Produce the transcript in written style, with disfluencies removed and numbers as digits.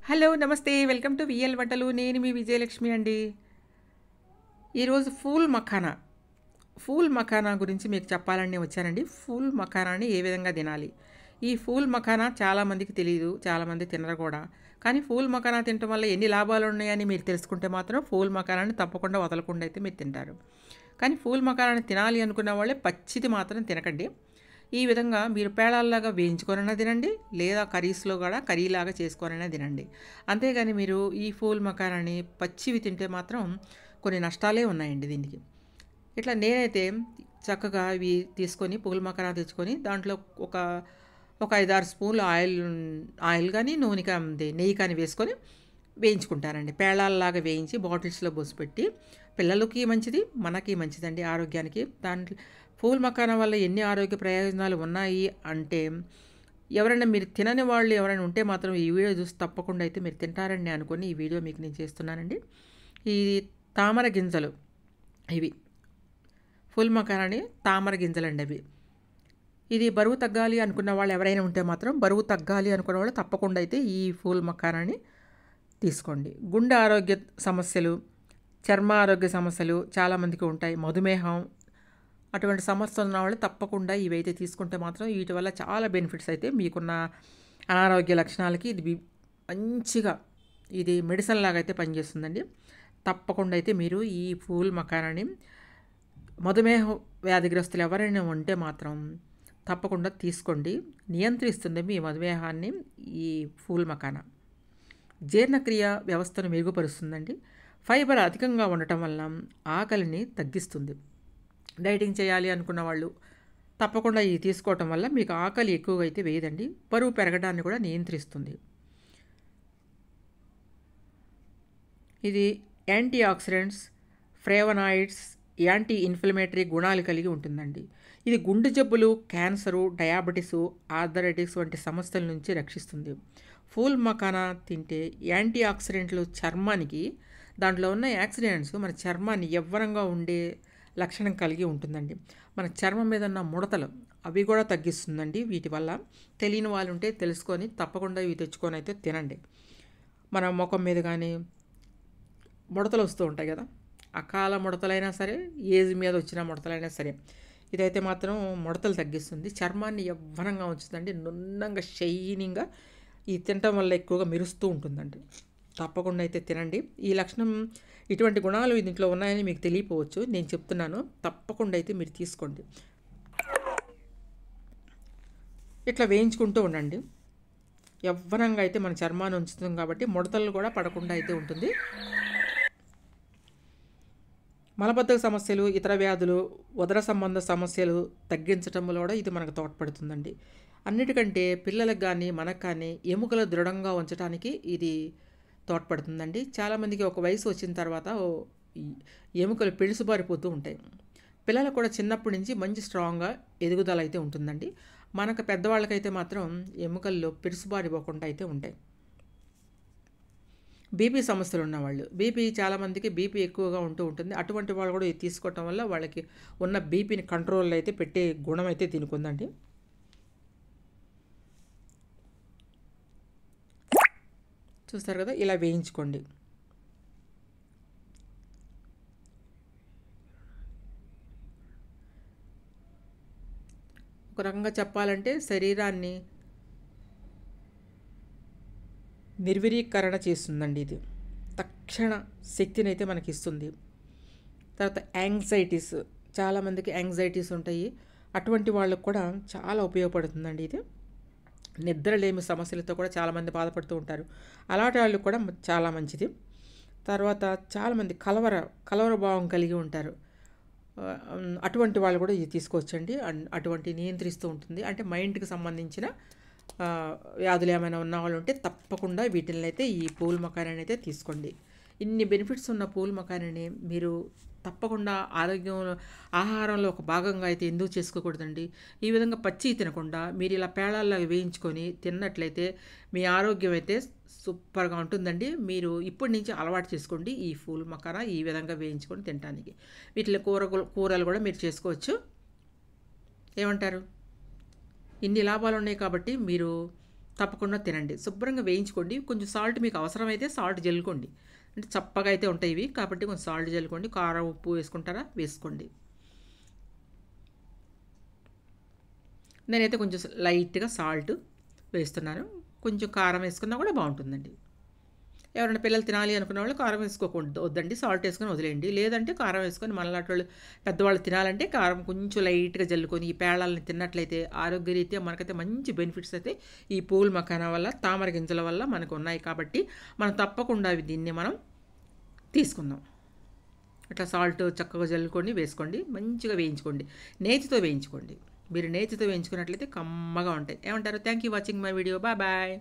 Hello నమస్తే welcome to VL వంటలు. నేను మీ విజయలక్ష్మి అండి. ఈరోజు ఫూల్ మఖానా గురించి మీకు చెప్పాలని వచ్చానండి. ఫూల్ మఖానాని ఏ విధంగా తినాలి? ఈ ఫూల్ మఖానా చాలామందికి తెలియదు, చాలామంది తినరు కూడా. కానీ ఫూల్ మఖానా తినటం వల్ల ఎన్ని లాభాలు ఉన్నాయని మీరు తెలుసుకుంటే మాత్రం ఫూల్ మఖానాని తప్పకుండా వదలకుండా అయితే మీరు తింటారు. కానీ ఫూల్ మఖానాని తినాలి అనుకున్న వాళ్ళే పచ్చిది మాత్రం తినకండి. ఈ విధంగా మీరు పేలాల్లాగా వేయించుకొనైనా తినండి, లేదా కర్రీస్లో కూడా కర్రీలాగా చేసుకొనైనా తినండి. అంతేగాని మీరు ఈ ఫూల్ మఖానాని పచ్చివి తింటే మాత్రం కొన్ని నష్టాలే ఉన్నాయండి దీనికి. ఇట్లా నేనైతే చక్కగా ఇవి తీసుకొని పూల్ మఖానా తెచ్చుకొని దాంట్లో ఒక ఒక 5-6 స్పూన్లు ఆయిల్ కానీ నూనె కానీ నెయ్యి కానీ వేసుకొని వేయించుకుంటారండి. పేళాల్లాగా వేయించి బాటిల్స్లో పోసిపెట్టి పిల్లలకి మంచిది, మనకి మంచిదండి ఆరోగ్యానికి. దాంట్లో పూల్ మఖానా వల్ల ఎన్ని ఆరోగ్య ప్రయోజనాలు ఉన్నాయి అంటే, ఎవరైనా మీరు తినని వాళ్ళు ఎవరైనా ఉంటే మాత్రం ఈ వీడియో చూసి తప్పకుండా అయితే మీరు తింటారని అనుకుని ఈ వీడియో మీకు నేను చేస్తున్నానండి. ఈ తామర గింజలు ఇవి ఫుల్ మఖానాని తామర గింజలండి అవి. ఇది బరువు తగ్గాలి అనుకున్న వాళ్ళు ఎవరైనా ఉంటే మాత్రం బరువు తగ్గాలి అనుకున్న వాళ్ళు తప్పకుండా అయితే ఈ ఫూల్ మఖానాని తీసుకోండి. గుండె ఆరోగ్య సమస్యలు, చర్మ ఆరోగ్య సమస్యలు చాలామందికి ఉంటాయి. మధుమేహం అటువంటి సమస్యలు ఉన్న వాళ్ళు తప్పకుండా ఇవైతే తీసుకుంటే మాత్రం వీటి వల్ల చాలా బెనిఫిట్స్ అయితే మీకున్న అనారోగ్య లక్షణాలకి మంచిగా ఇది మెడిసిన్ లాగా అయితే పనిచేస్తుందండి. తప్పకుండా అయితే మీరు ఈ ఫూల్ మఖానాని మధుమేహ వ్యాధిగ్రస్తులు ఎవరైనా ఉంటే మాత్రం తప్పకుండా తీసుకోండి. నియంత్రిస్తుంది మీ మధుమేహాన్ని ఈ ఫూల్ మఖానా. జీర్ణక్రియ వ్యవస్థను మెరుగుపరుస్తుందండి. ఫైబర్ అధికంగా ఉండటం వల్ల ఆకలిని తగ్గిస్తుంది. డైటింగ్ చేయాలి అనుకున్న వాళ్ళు తప్పకుండా ఇది తీసుకోవటం వల్ల మీకు ఆకలి ఎక్కువగా అయితే వేయదండి. బరువు పెరగడాన్ని కూడా నియంత్రిస్తుంది. ఇది antioxidants, flavonoids, anti inflammatory గుణాలు కలిగి ఉంటుందండి. ఇది గుండె జబ్బులు, క్యాన్సరు, డయాబెటీసు, ఆర్థరైటిస్ వంటి సమస్యల నుంచి రక్షిస్తుంది. ఫూల్ మఖానా తింటే యాంటీ ఆక్సిడెంట్లు చర్మానికి, దాంట్లో ఉన్న యాక్సిడెంట్స్ మన చర్మాన్ని యవ్వనంగా ఉండే లక్షణం కలిగి ఉంటుందండి. మన చర్మం మీద ఉన్న ముడతలు అవి కూడా తగ్గిస్తుందండి వీటి వల్ల. తెలియని వాళ్ళు ఉంటే తెలుసుకొని తప్పకుండా ఇవి తెచ్చుకొని అయితే తినండి. మన ముఖం మీద కానీ ముడతలు వస్తూ ఉంటాయి కదా, అకాల ముడతలైనా సరే, ఏజ్ మీద వచ్చిన ముడతలైనా సరే, ఇదైతే మాత్రం ముడతలు తగ్గిస్తుంది. చర్మాన్ని యవ్వనంగా ఉంచుతుందండి, నున్నంగా షైనింగ్గా. ఇది తినటం వల్ల ఎక్కువగా మెరుస్తూ ఉంటుందండి. తప్పకుండా అయితే తినండి. ఈ లక్షణం, ఇటువంటి గుణాలు దీంట్లో ఉన్నాయని మీకు తెలియపోవచ్చు, నేను చెప్తున్నాను. తప్పకుండా అయితే మీరు తీసుకోండి. ఇట్లా వేయించుకుంటూ ఉండండి. యవ్వనంగా అయితే మన చర్మాన్ని ఉంచుతుంది కాబట్టి ముడతలు కూడా పడకుండా అయితే ఉంటుంది. మలబద్ధక సమస్యలు, ఇతర వ్యాధులు, ఉదర సంబంధ సమస్యలు తగ్గించడంలో కూడా ఇది మనకు తోడ్పడుతుందండి. అన్నిటికంటే పిల్లలకు కానీ మనకు కానీ ఎముకలు దృఢంగా ఉంచడానికి ఇది తోడ్పడుతుందండి. చాలామందికి ఒక వయసు వచ్చిన తర్వాత ఎముకలు పెళుసుబారిపోతూ ఉంటాయి. పిల్లలకు కూడా చిన్నప్పటి నుంచి మంచి స్ట్రాంగ్గా ఎదుగుదల అయితే ఉంటుందండి. మనకు పెద్దవాళ్ళకైతే మాత్రం ఎముకల్లో పెళుసుబారిపోకుండా అయితే ఉంటాయి. బీపీ సమస్యలు ఉన్నవాళ్ళు, చాలామందికి బీపీ ఎక్కువగా ఉంటుంది. అటువంటి వాళ్ళు కూడా ఇది తీసుకోవటం వల్ల వాళ్ళకి ఉన్న బీపీని కంట్రోల్లో అయితే పెట్టే గుణం అయితే దీనికి ఉందండి. చూస్తారు కదా, ఇలా వేయించుకోండి. ఒక రకంగా చెప్పాలంటే శరీరాన్ని నిర్వీరీకరణ చేస్తుందండి. ఇది తక్షణ శక్తిని అయితే మనకి ఇస్తుంది. తర్వాత యాంగ్జైటీస్, చాలామందికి యాంగ్జైటీస్ ఉంటాయి. అటువంటి వాళ్ళకు కూడా చాలా ఉపయోగపడుతుందండి ఇది. నిద్రలేమి సమస్యలతో కూడా చాలామంది బాధపడుతూ ఉంటారు. అలాంటి వాళ్ళు కూడా చాలా మంచిది. తర్వాత చాలామంది కలవర భావం కలిగి ఉంటారు. అటువంటి వాళ్ళు కూడా ఇది తీసుకోవచ్చండి. అటువంటి నియంత్రిస్తూ ఉంటుంది. అంటే మైండ్కి సంబంధించిన వ్యాధులు ఏమైనా ఉన్న వాళ్ళు ఉంటే తప్పకుండా వీటిని అయితే ఈ పూల్ మఖానాని అయితే తీసుకోండి. ఇన్ని బెనిఫిట్స్ ఉన్న పూల్ మఖానాని మీరు తప్పకుండా ఆహారంలో ఒక భాగంగా అయితే ఎందుకు చేసుకోకూడదండి. ఈ విధంగా పచ్చి తినకుండా మీరు ఇలా పేళాల్లాగా వేయించుకొని తిన్నట్లయితే మీ ఆరోగ్యం అయితే సూపర్గా ఉంటుందండి. మీరు ఇప్పటి నుంచి అలవాటు చేసుకోండి ఈ ఫూల్ మఖానా ఈ విధంగా వేయించుకొని తినడానికి. వీటిలో కూరలు కూడా మీరు చేసుకోవచ్చు. ఏమంటారు? ఇన్ని లాభాలు ఉన్నాయి కాబట్టి మీరు తప్పకుండా తినండి. శుభ్రంగా వేయించుకోండి. కొంచెం సాల్ట్ మీకు అవసరమైతే సాల్ట్ జల్లుకోండి. అంటే చప్పగా అయితే ఉంటాయి ఇవి, కాబట్టి కొంచెం సాల్ట్ జల్లుకోండి. కారం, ఉప్పు వేసుకుంటారా వేసుకోండి. నేనైతే కొంచెం లైట్‌గా సాల్ట్ వేస్తున్నాను. కొంచెం కారం వేసుకున్నా కూడా బావుంటుందండి. ఎవరైనా పిల్లలు తినాలి అనుకున్న వాళ్ళు కారం వేసుకోకూడదు వద్దండి, సాల్ట్ వేసుకొని వదిలేయండి. లేదంటే కారం వేసుకొని మనలాంటోళ్ళు పెద్దవాళ్ళు తినాలంటే కారం కొంచెం లైట్‌గా జల్లుకొని ఈ పేళాలని తిన్నట్లయితే ఆరోగ్యరీత్యా మనకైతే మంచి బెనిఫిట్స్ అయితే ఈ పూల్ మఖానా వల్ల, తామర గింజల వల్ల మనకు ఉన్నాయి. కాబట్టి మనం తప్పకుండా దీన్ని మనం తీసుకుందాం. అట్లా సాల్ట్ చక్కగా జల్లుకొని వేసుకోండి. మంచిగా వేయించుకోండి. నేతితో వేయించుకోండి. మీరు నేతితో వేయించుకున్నట్లయితే కమ్మగా ఉంటాయి. ఏమంటారు? Thank you watching my video. Bye bye.